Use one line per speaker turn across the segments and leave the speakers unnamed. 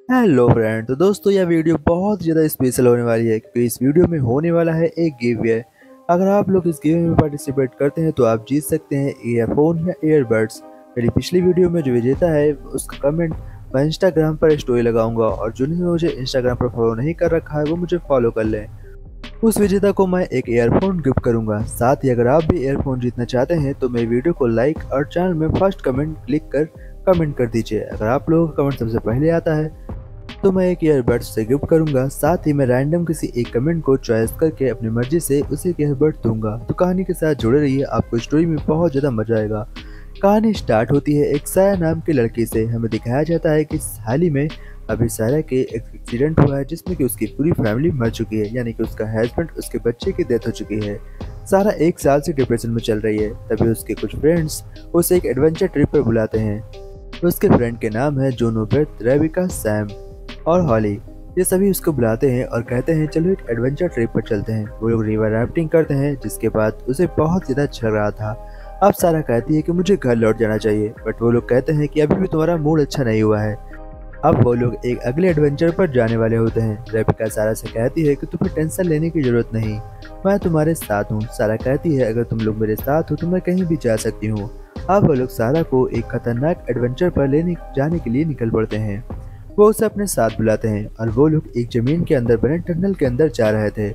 Hello friend. तो दोस्तों यह वीडियो बहुत ज़्यादा स्पेशल होने वाली है क्योंकि इस वीडियो में होने वाला है एक गिव अवे। अगर आप लोग इस गिव में पार्टिसिपेट करते हैं तो आप जीत सकते हैं ईयरफोन या ईयरबड्स। मेरी पिछली वीडियो में जो विजेता है उसका कमेंट मैं इंस्टाग्राम पर स्टोरी लगाऊंगा और जिन्होंने मुझे इंस्टाग्राम पर फॉलो नहीं कर रखा है वो मुझे फॉलो कर लें। उस विजेता को मैं एक ईयरफोन गिफ्ट करूंगा। साथ ही अगर आप भी ईयरफोन जीतना चाहते हैं तो मेरी वीडियो को लाइक और चैनल में फर्स्ट कमेंट क्लिक कर कमेंट कर दीजिए। अगर आप लोगों का कमेंट सबसे पहले आता है तो मैं एक ईयरबड्स से गिफ्ट करूंगा। साथ ही मैं रैंडम किसी एक कमेंट को चॉइस करके अपनी मर्जी से उसे एक ईयरबड दूंगा। तो कहानी के साथ जुड़े रहिए, आपको स्टोरी में बहुत ज़्यादा मजा आएगा। कहानी स्टार्ट होती है एक साया नाम की लड़की से। हमें दिखाया जाता है कि हाल ही में अभी साया के एक एक्सीडेंट हुआ है जिसमें कि उसकी पूरी फैमिली मर चुकी है, यानी कि उसका हस्बैंड, उसके बच्चे की डेथ हो चुकी है। सारा एक साल से डिप्रेशन में चल रही है। तभी उसके कुछ फ्रेंड्स उसे एक एडवेंचर ट्रिप पर बुलाते हैं। तो उसके फ्रेंड के नाम है जोनो, बेथ, रेबिका, सैम और हॉली। ये सभी उसको बुलाते हैं और कहते हैं चलो एक एडवेंचर ट्रिप पर चलते हैं। वो लोग रिवर राफ्टिंग करते हैं जिसके बाद उसे बहुत ज़्यादा अच्छा लग रहा था। अब सारा कहती है कि मुझे घर लौट जाना चाहिए, बट वो लोग कहते हैं कि अभी भी तुम्हारा मूड अच्छा नहीं हुआ है। अब वो लोग एक अगले एडवेंचर पर जाने वाले होते हैं। रेबिका सारा से कहती है कि तुम्हें टेंशन लेने की जरूरत नहीं, मैं तुम्हारे साथ हूँ। सारा कहती है अगर तुम लोग मेरे साथ हो तो मैं कहीं भी जा सकती हूँ। अब वो लोग सारा को एक खतरनाक एडवेंचर पर लेने जाने के लिए निकल पड़ते हैं। वो उसे अपने साथ बुलाते हैं और वो लोग एक जमीन के अंदर बने टनल के अंदर जा रहे थे।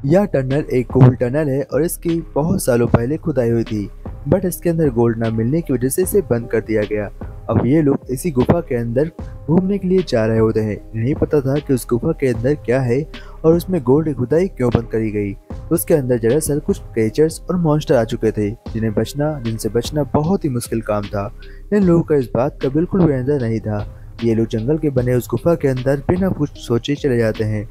यह टनल एक गोल्ड टनल है और इसकी बहुत सालों पहले खुदाई हुई थी, बट इसके अंदर गोल्ड न मिलने की वजह से इसे बंद कर दिया गया। अब ये लोग इसी गुफा के अंदर घूमने के लिए जा रहे होते हैं। नहीं पता था कि उस गुफा के अंदर क्या है और उसमें गोल्ड की खुदाई क्यों बंद करी गई। उसके अंदर दरअसल कुछ क्रिएचर्स और मॉन्स्टर आ चुके थे जिनसे बचना बहुत ही मुश्किल काम था। इन लोगों का इस बात का बिल्कुल भी अंदाजा नहीं था। ये लोग जंगल के बने उस गुफा के अंदर बिना कुछ सोचे चले जाते हैं।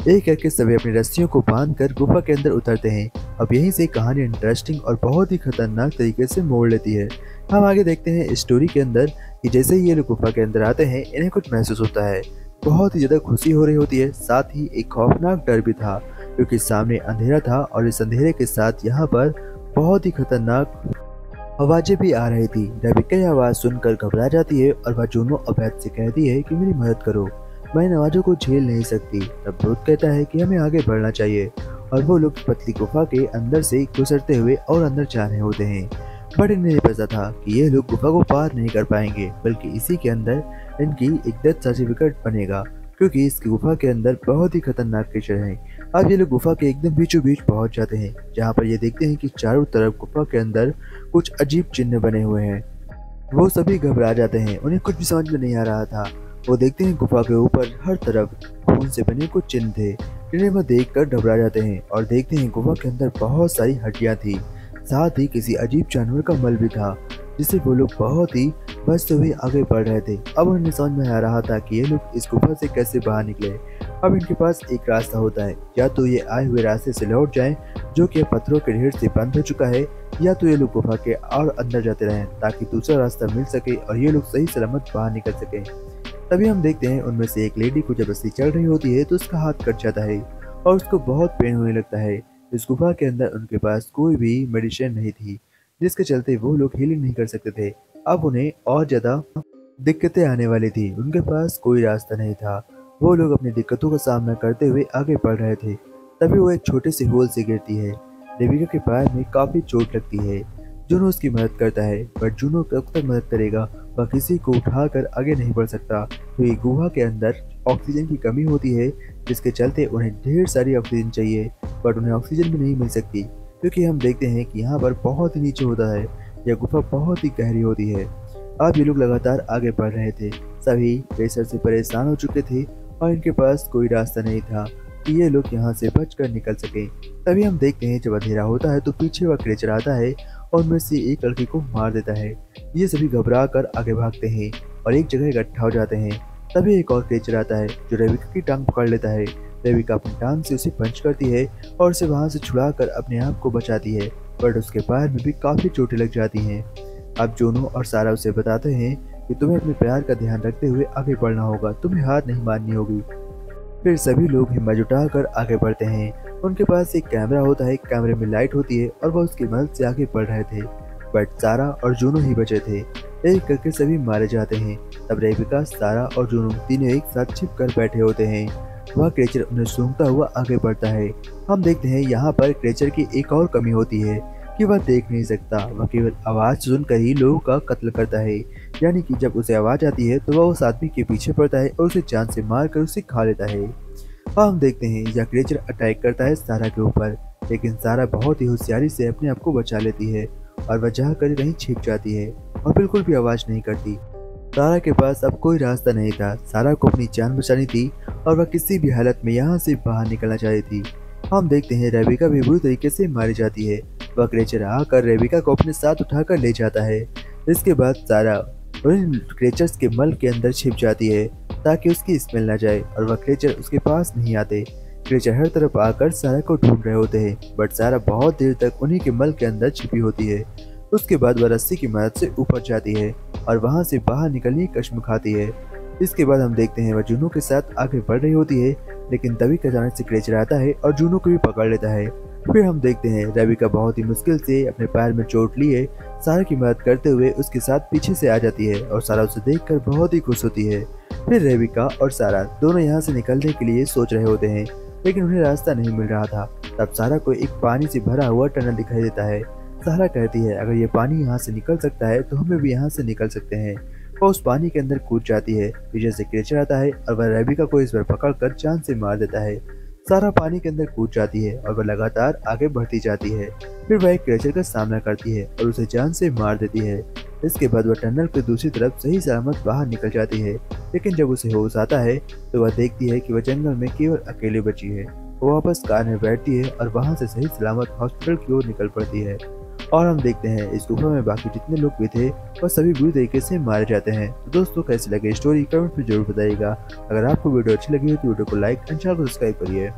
एक करके सभी अपनी रस्सियों को बांधकर गुफा के अंदर उतरते हैं। अब यहीं से कहानी इंटरेस्टिंग और बहुत ही खतरनाक तरीके से मोड़ लेती है। हम आगे देखते हैं स्टोरी के अंदर कि जैसे ही ये लोग गुफा के अंदर आते हैं इन्हें कुछ महसूस होता है। बहुत ही ज्यादा खुशी हो रही होती है, साथ ही एक खौफनाक डर भी था क्योंकि सामने अंधेरा था और इस अंधेरे के साथ यहाँ पर बहुत ही खतरनाक आवाजें भी आ रही थी। रेबिका की आवाज सुनकर घबरा जाती है और वह जूनो और बेथ से कहती है कि मेरी मदद करो, मैं इन आवाजों को झेल नहीं सकती। तब ब्रूथ कहता है कि हमें आगे बढ़ना चाहिए और वो लोग पतली गुफा के अंदर से गुजरते हुए और अंदर जा रहे होते हैं। बट इन्हें नहीं पता था कि ये लोग गुफा को पार नहीं कर पाएंगे, बल्कि इसी के अंदर इनकी एक डेथ सर्टिफिकेट बनेगा क्योंकि इस गुफा के अंदर बहुत ही खतरनाक क्रीचर हैं। अब ये लोग गुफा के एकदम बीचों बीच पहुंच जाते हैं जहां पर ये देखते हैं कि चारों तरफ गुफा के अंदर कुछ अजीब चिन्ह बने हुए हैं। वो सभी घबरा जाते हैं, उन्हें कुछ भी समझ में नहीं आ रहा था। वो देखते हैं गुफा के ऊपर हर तरफ खून से बने कुछ चिन्ह थे जिन्हें वो देखकर घबरा जाते हैं और देखते हैं गुफा के अंदर बहुत सारी हड्डियां थी। साथ ही किसी अजीब जानवर का मल भी था जिससे वो लोग बहुत ही बचते हुए आगे बढ़ रहे थे। अब उन्हें समझ में आ रहा था कि ये लोग इस गुफा से कैसे बाहर निकले। अब इनके पास एक रास्ता होता है, या तो ये आए हुए रास्ते से लौट जाएं जो कि पत्थरों के ढेर से बंद हो चुका है, या तो ये लोग गुफा के और अंदर जाते रहें ताकि दूसरा रास्ता मिल सके और ये लोग सही सलामत बाहर निकल सके। तभी हम देखते हैं उनमें से एक लेडी को जब रस्सी चल रही होती है तो उसका हाथ कट जाता है और उसको बहुत पेन होने लगता है। इस गुफा के अंदर उनके पास कोई भी मेडिसिन नहीं थी जिसके चलते वो लोग हीलिंग नहीं कर सकते थे। अब उन्हें और ज्यादा दिक्कतें आने वाली थी, उनके पास कोई रास्ता नहीं था। वो लोग अपनी दिक्कतों का सामना करते हुए आगे बढ़ रहे थे। तभी वो एक छोटे से होल से गिरती है। रेबिका के पैर में काफी चोट लगती है। जूनो उसकी मदद करता है, बट जूनो कब तक मदद करेगा, वह किसी को उठाकर आगे नहीं बढ़ सकता क्योंकि गुफा के अंदर ऑक्सीजन की कमी होती है जिसके चलते उन्हें ढेर सारी ऑक्सीजन चाहिए, बट उन्हें ऑक्सीजन भी नहीं मिल सकती क्योंकि हम देखते हैं कि यहाँ पर बहुत ही नीचे होता है। यह गुफा बहुत ही गहरी होती है। अब ये लोग लगातार आगे बढ़ रहे थे। सभी प्रेशर से परेशान हो चुके थे और इनके पास कोई रास्ता नहीं था कि ये लोग यहाँ से बचकर निकल सकें। तभी हम देखते हैं जब अंधेरा होता है तो पीछे वह क्रीचर आता है और उनमें से एक लड़की को मार देता है। ये सभी घबरा कर आगे भागते हैं और एक जगह इकट्ठा हो जाते हैं। तभी एक और क्रीचर आता है जो रेबिका की टांग पकड़ लेता है। रेबिका अपनी टांग से उसे पंच करती है और उसे वहां से छुड़ाकर अपने आप को बचाती है, बट उसके पैर में भी काफी चोटें लग जाती हैं। अब जोनो और सारा उसे बताते हैं कि तुम्हें अपने प्यार का ध्यान रखते हुए आगे बढ़ना होगा, तुम्हें हार नहीं माननी होगी। फिर सभी लोग हिम्मत जुटाकर आगे बढ़ते हैं। उनके पास एक कैमरा होता है, कैमरे में लाइट होती है और वह उसकी मदद से आगे बढ़ रहे थे, बट सारा और जोनो ही बचे थे। एक करके सभी मारे जाते हैं। तब रेबिका, सारा और जूनू तीनों एक साथ छिप कर बैठे होते हैं। वह क्रेचर उन्हें सूंघता हुआ आगे बढ़ता है। हम देखते हैं यहाँ पर क्रेचर की एक और कमी होती है कि वह देख नहीं सकता, वह केवल आवाज सुनकर ही लोगों का कत्ल करता है। यानी कि जब उसे आवाज आती है तो वह उस आदमी के पीछे पड़ता है और उसे जान से मार कर उसे खा लेता है। और हम देखते हैं यह क्रेचर अटैक करता है सारा के ऊपर, लेकिन सारा बहुत ही होशियारी से अपने आप को बचा लेती है और वह जाकर कहीं छिप जाती है और बिल्कुल भी आवाज नहीं करती। सारा के पास अब कोई रास्ता नहीं था। सारा को अपनी जान बचानी थी और वह किसी भी हालत में यहाँ से बाहर निकलना चाहती थी। हम देखते हैं रेबिका भी बुरी तरीके से मारी जाती है। वह क्रेचर आकर रेबिका को अपने साथ उठाकर ले जाता है। इसके बाद सारा उन क्रेचर्स के मल के अंदर छिप जाती है ताकि उसकी स्मेल न जाए और वह क्रेचर उसके पास नहीं आते। क्रेचर हर तरफ आकर सारा को ढूंढ रहे होते हैं, बट सारा बहुत देर तक उन्हीं के मल के अंदर छिपी होती है। उसके बाद वह रस्सी की मदद से ऊपर जाती है और वहां से बाहर निकलने की कश्म खाती है। इसके बाद हम देखते हैं वह जूनू के साथ आगे बढ़ रही होती है, लेकिन तभी अचानक से क्रेचर आता है और जूनू को भी पकड़ लेता है। फिर हम देखते हैं रेबिका बहुत ही मुश्किल से अपने पैर में चोट लिए सारा की मदद करते हुए उसके साथ पीछे से आ जाती है और सारा उसे देखकर बहुत ही खुश होती है। फिर रेबिका और सारा दोनों यहाँ से निकलने के लिए सोच रहे होते हैं, लेकिन उन्हें रास्ता नहीं मिल रहा था। तब सारा को एक पानी से भरा हुआ टनल दिखाई देता है। सारा कहती है अगर ये पानी यहाँ से निकल सकता है तो हमें भी यहाँ से निकल सकते हैं। वह उस पानी के अंदर कूद जाती है। पीछे से क्रेचर आता है और वह रेबिका को इस बार पकड़कर जान से मार देता है। सारा पानी के अंदर कूद जाती है और वह लगातार आगे बढ़ती जाती है। फिर वह एक क्रेचर का सामना करती है और उसे जान से मार देती है। इसके बाद वह टनल के दूसरी तरफ सही सलामत बाहर निकल जाती है, लेकिन जब उसे होश आता है तो वह देखती है कि वह जंगल में केवल अकेले बची है। वो वापस कार में बैठती है और वहां से सही सलामत हॉस्पिटल की ओर निकल पड़ती है। और हम देखते हैं इस गुफा में बाकी जितने लोग भी थे वह सभी बुरी तरीके से मारे जाते हैं। तो दोस्तों कैसी लगे स्टोरी कमेंट में जरूर बताइएगा। अगर आपको वीडियो अच्छी लगी हो तो वीडियो को लाइक एंड चैनल को सब्सक्राइब करिए।